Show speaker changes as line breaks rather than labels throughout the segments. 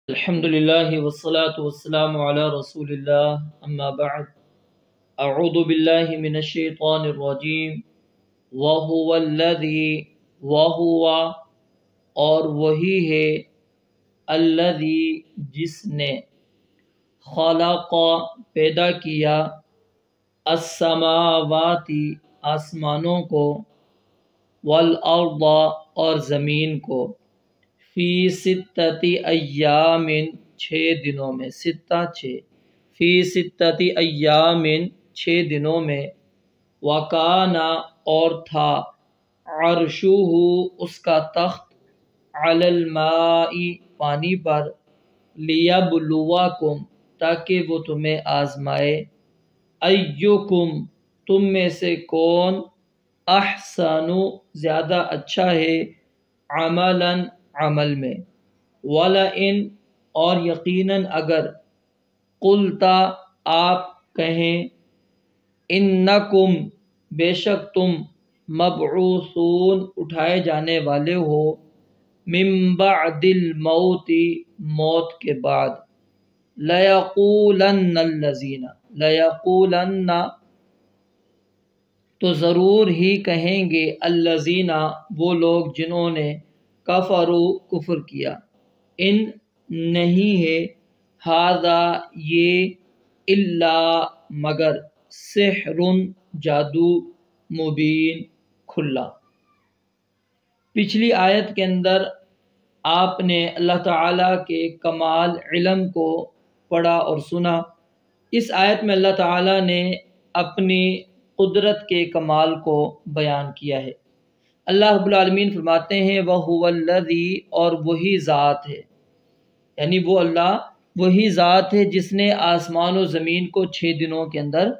الحمد لله والصلاة والسلام على رسول الله أما بعد أعوذ بالله من الشيطان الرجيم وهو الذي وهو اور وہی ہے الذي جس نے خلق پیدا کیا السماوات آسمانوں کو والارض اور زمین کو فی ستتی ایام 6 دنوں میں فی ستتی ایام 6 دنوں میں وکانا اور تھا عرشہ اس کا تخت علی الماء پانی پر لیبلوکم تاکہ وہ تمہیں آزمائے ایکم تم میں سے کون احسن زیادہ اچھا ہے عملاً عمل میں وَلَئِن اور یقیناً اگر قلتا آپ کہیں انکم بے شک تم مبعوثون اٹھائے جانے والے ہو من بعد الموت موت کے بعد لیقولن تو ضرور ہی کہیں گے الذین وہ لوگ جنہوں نے کفر کیا ان نہیں ہے ھذا یہ الا مگر سحر جادو مبین کھلا۔ پچھلی آیت کے اندر آپ نے اللہ تعالیٰ کے کمال علم کو پڑھا اور سنا۔ اس آیت میں اللہ تعالیٰ نے اپنی قدرت کے کمال کو بیان کیا ہے۔ اللہ رب العالمین فرماتے ہیں وَهُوَ الَّذِي اور وہی ذات ہے، یعنی وہ اللہ وہی ذات ہے جس نے آسمان و زمین کو 6 دنوں کے اندر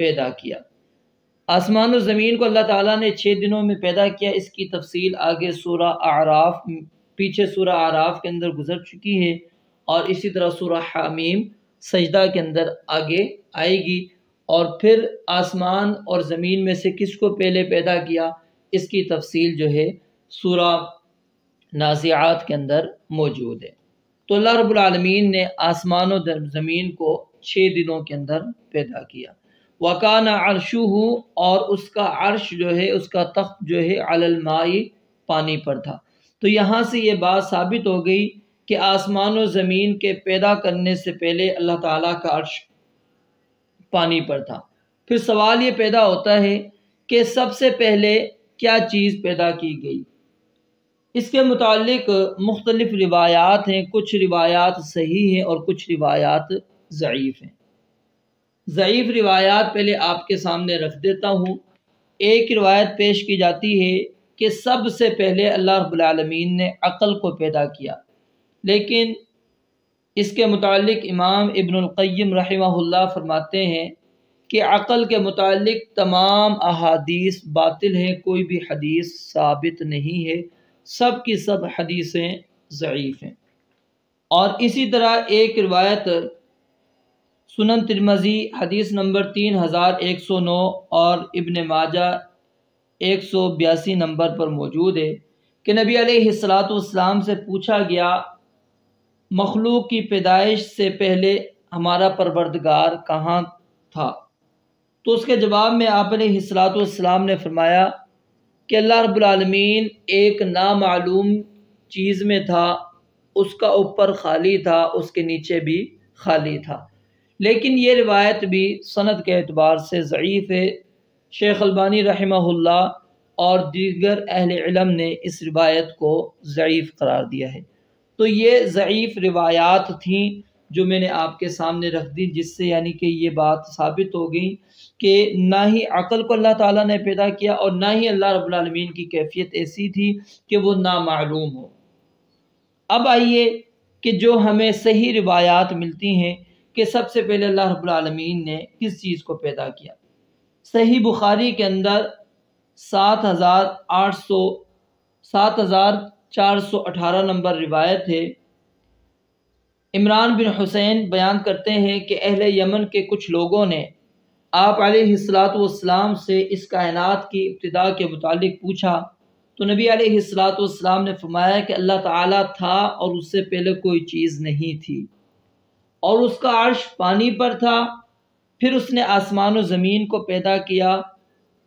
پیدا کیا۔ آسمان و زمین کو اللہ تعالیٰ نے 6 دنوں میں پیدا کیا، اس کی تفصیل آگے پیچھے سورہ اعراف کے اندر گزر چکی ہے، اور اسی طرح سورہ حامیم سجدہ کے اندر آگے آئے گی۔ اور پھر آسمان اور زمین میں سے کس کو پہلے پیدا کیا، اس کی تفصیل جو ہے سورہ نازعات کے اندر موجود ہے۔ تو اللہ رب العالمین نے آسمان و زمین کو 6 دنوں کے اندر پیدا کیا۔ وَكَانَ عَرْشُهُ اور اس کا عرش جو ہے، اس کا تخت جو ہے علی الماء پانی پر تھا۔ تو یہاں سے یہ بات ثابت ہو گئی کہ آسمان و زمین کے پیدا کرنے سے پہلے اللہ تعالیٰ کا عرش پانی پر تھا۔ پھر سوال یہ پیدا ہوتا ہے کہ سب سے پہلے کیا چیز پیدا کی گئی؟ اس کے متعلق مختلف روایات ہیں، کچھ روایات صحیح ہیں اور کچھ روایات ضعیف ہیں۔ ضعیف روایات پہلے آپ کے سامنے رکھ دیتا ہوں۔ ایک روایت پیش کی جاتی ہے کہ سب سے پہلے اللہ رب العالمین نے عقل کو پیدا کیا، لیکن اس کے متعلق امام ابن القیم رحمہ اللہ فرماتے ہیں کہ عقل کے متعلق تمام احادیث باطل ہیں، کوئی بھی حدیث ثابت نہیں ہے، سب کی سب حدیثیں ضعیف ہیں۔ اور اسی طرح ایک روایت سنن ترمذی حدیث نمبر 3109 اور ابن ماجہ 182 نمبر پر موجود ہے کہ نبی علیہ السلام سے پوچھا گیا مخلوق کی پیدائش سے پہلے ہمارا پروردگار کہاں تھا؟ تو اس کے جواب میں آپ علیہ السلام نے فرمایا کہ اللہ رب العالمین ایک نامعلوم چیز میں تھا، اس کا اوپر خالی تھا، اس کے نیچے بھی خالی تھا۔ لیکن یہ روایت بھی سند کے اعتبار سے ضعیف ہے۔ شیخ البانی رحمہ اللہ اور دیگر اہل علم نے اس روایت کو ضعیف قرار دیا ہے۔ تو یہ ضعیف روایات تھیں جو میں نے آپ کے سامنے رکھ دی، جس سے یعنی کہ یہ بات ثابت ہو گئی کہ نہ ہی عقل کو اللہ تعالیٰ نے پیدا کیا اور نہ ہی اللہ رب العالمین کی کیفیت ایسی تھی کہ وہ نامعلوم ہو۔ اب آئیے کہ جو ہمیں صحیح روایات ملتی ہیں کہ سب سے پہلے اللہ رب العالمین نے کس چیز کو پیدا کیا۔ صحیح بخاری کے اندر 7418 نمبر روایت ہے۔ عمران بن حسین بیان کرتے ہیں کہ اہل یمن کے کچھ لوگوں نے آپ علیہ السلام سے اس کائنات کی ابتدا کے متعلق پوچھا تو نبی علیہ الصلوۃ والسلام نے فرمایا کہ اللہ تعالیٰ تھا اور اس سے پہلے کوئی چیز نہیں تھی، اور اس کا عرش پانی پر تھا، پھر اس نے آسمان و زمین کو پیدا کیا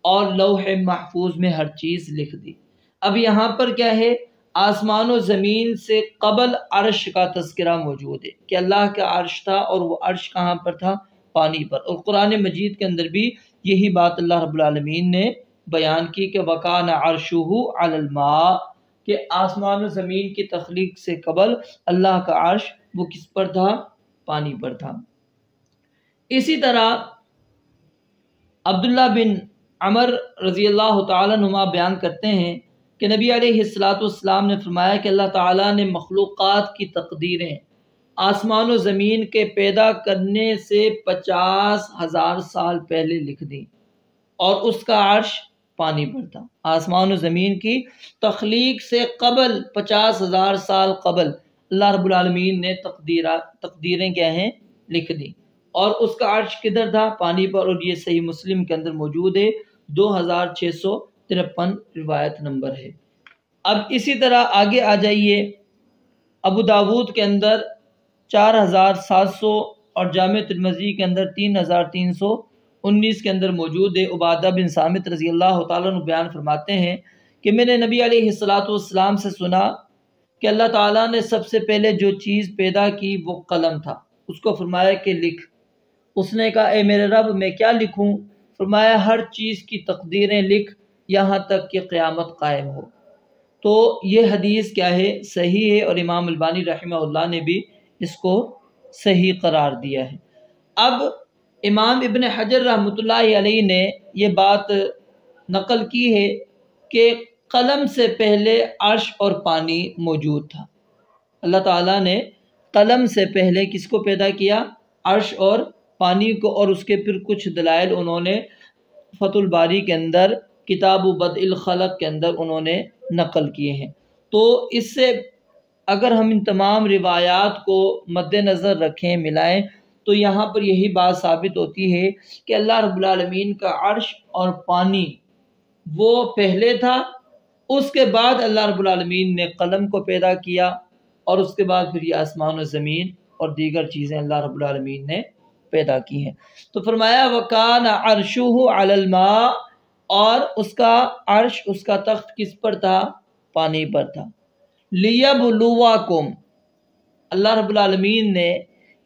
اور لوح محفوظ میں ہر چیز لکھ دی۔ اب یہاں پر کیا ہے، آسمان و زمین سے قبل عرش کا تذکرہ موجود ہے کہ اللہ کا عرش تھا، اور وہ عرش کہاں پر تھا؟ پانی پر۔ اور قرآن مجید کے اندر بھی یہی بات اللہ رب العالمین نے بیان کی کہ وَكَانَ عَرْشُهُ عَلَى الْمَاءِ، کہ آسمان و زمین کی تخلیق سے قبل اللہ کا عرش وہ کس پر تھا؟ پانی پر تھا۔ اسی طرح عبداللہ بن عمر رضی اللہ تعالیٰ عنہما بیان کرتے ہیں کہ نبی علیہ الصلوۃ والسلام نے فرمایا کہ اللہ تعالیٰ نے مخلوقات کی تقدیریں آسمان و زمین کے پیدا کرنے سے 50,000 سال پہلے لکھ دیں، اور اس کا عرش پانی پر تھا۔ آسمان و زمین کی تخلیق سے قبل 50,000 سال قبل اللہ رب العالمین نے تقدیریں کیا ہیں؟ لکھ دیں، اور اس کا عرش کدھر تھا؟ پانی پر۔ اور یہ صحیح مسلم کے اندر موجود ہے، 2653 روایت نمبر ہے۔ اب اسی طرح آگے آ جائیے، ابو داود کے اندر 4700 اور جامع ترمذی کے اندر 3319 کے اندر موجود ہے۔ عبادہ بن صامت رضی اللہ تعالیٰ عنہ بیان فرماتے ہیں کہ میں نے نبی علیہ الصلوۃ والسلام سے سنا کہ اللہ تعالیٰ نے سب سے پہلے جو چیز پیدا کی وہ قلم تھا، اس کو فرمایا کہ لکھ۔ اس نے کہا اے میرے رب میں کیا لکھوں؟ فرمایا ہر چیز کی تقدیریں لکھ یہاں تک کہ قیامت قائم ہو۔ تو یہ حدیث کیا ہے؟ صحیح ہے، اور امام البانی رحمہ اللہ نے بھی اس کو صحیح قرار دیا ہے۔ اب امام ابن حجر رحمۃ اللہ علیہ نے یہ بات نقل کی ہے کہ قلم سے پہلے عرش اور پانی موجود تھا۔ اللہ تعالیٰ نے قلم سے پہلے کس کو پیدا کیا؟ عرش اور پانی کو، اور اس کے پھر کچھ دلائل انہوں نے فتح الباری کے اندر کتاب بدء الخلق کے اندر انہوں نے نقل کیے ہیں۔ تو اس سے اگر ہم ان تمام روایات کو مد نظر رکھیں، ملائیں، تو یہاں پر یہی بات ثابت ہوتی ہے کہ اللہ رب العالمین کا عرش اور پانی وہ پہلے تھا، اس کے بعد اللہ رب العالمین نے قلم کو پیدا کیا، اور اس کے بعد پھر یہ آسمان و زمین اور دیگر چیزیں اللہ رب العالمین نے پیدا کی ہیں۔ تو فرمایا وَكَانَ عَرْشُهُ عَلَى الْمَاءِ، اور اس کا عرش، اس کا تخت کس پر تھا؟ پانی پر تھا۔ لِيَبْلُوَكُمْ، اللہ رب العالمین نے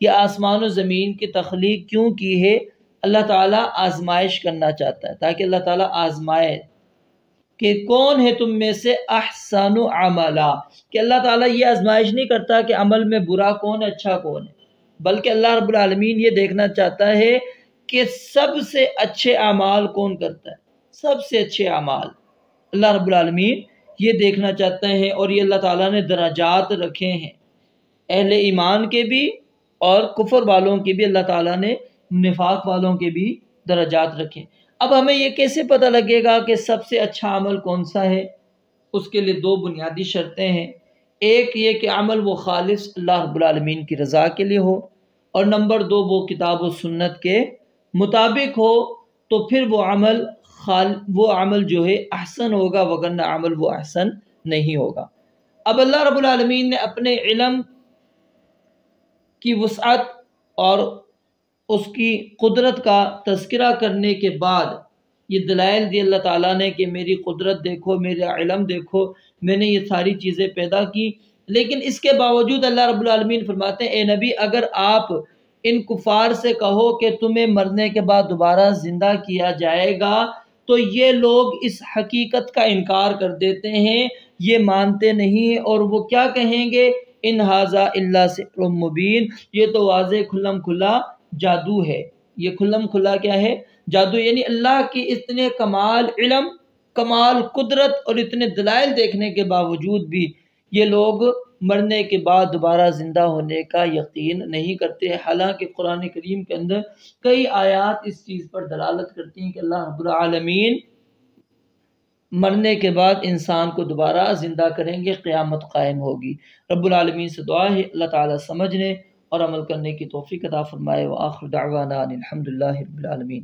یہ آسمان و زمین کی تخلیق کیوں کی ہے؟ اللہ تعالیٰ آزمائش کرنا چاہتا ہے، تاکہ اللہ تعالیٰ آزمائے کہ کون ہے تم میں سے احسن عملا، کہ اللہ تعالیٰ یہ آزمائش نہیں کرتا کہ عمل میں برا کون ہے، اچھا کون ہے، بلکہ اللہ رب العالمین یہ دیکھنا چاہتا ہے کہ سب سے اچھے اعمال کون کرتا ہے، سب سے اچھے اعمال اللہ رب العالمین یہ دیکھنا چاہتے ہیں۔ اور یہ اللہ تعالیٰ نے درجات رکھے ہیں، اہل ایمان کے بھی اور کفر والوں کے بھی، اللہ تعالیٰ نے نفاق والوں کے بھی درجات رکھے۔ اب ہمیں یہ کیسے پتہ لگے گا کہ سب سے اچھا عمل کون سا ہے؟ اس کے لیے دو بنیادی شرطیں ہیں۔ ایک یہ کہ عمل وہ خالص اللہ رب العالمین کی رضا کے لیے ہو، اور نمبر دو وہ کتاب و سنت کے مطابق ہو، تو پھر وہ عمل جو ہے احسن ہوگا، وگرنہ عمل وہ احسن نہیں ہوگا۔ اب اللہ رب العالمین نے اپنے علم کی وسعت اور اس کی قدرت کا تذکرہ کرنے کے بعد یہ دلائل دی اللہ تعالیٰ نے کہ میری قدرت دیکھو، میرا علم دیکھو، میں نے یہ ساری چیزیں پیدا کی۔ لیکن اس کے باوجود اللہ رب العالمین فرماتے ہیں اے نبی، اگر آپ ان کفار سے کہو کہ تمہیں مرنے کے بعد دوبارہ زندہ کیا جائے گا، تو یہ لوگ اس حقیقت کا انکار کر دیتے ہیں، یہ مانتے نہیں، اور وہ کیا کہیں گے؟ ان ھذا الا سحر مبین، یہ تو واضح کھلم کھلا جادو ہے۔ یہ کھلم کھلا کیا ہے؟ جادو، یعنی اللہ کی اتنے کمال علم، کمال قدرت اور اتنے دلائل دیکھنے کے باوجود بھی یہ لوگ مرنے کے بعد دوبارہ زندہ ہونے کا یقین نہیں کرتے، حالانکہ قرآن کریم کے اندر کئی آیات اس چیز پر دلالت کرتی ہیں کہ اللہ رب العالمین مرنے کے بعد انسان کو دوبارہ زندہ کریں گے، قیامت قائم ہوگی۔ رب العالمین سے دعا ہے اللہ تعالیٰ سمجھنے اور عمل کرنے کی توفیق عطا فرمائے۔ وآخر دعوانا الحمدللہ رب العالمین۔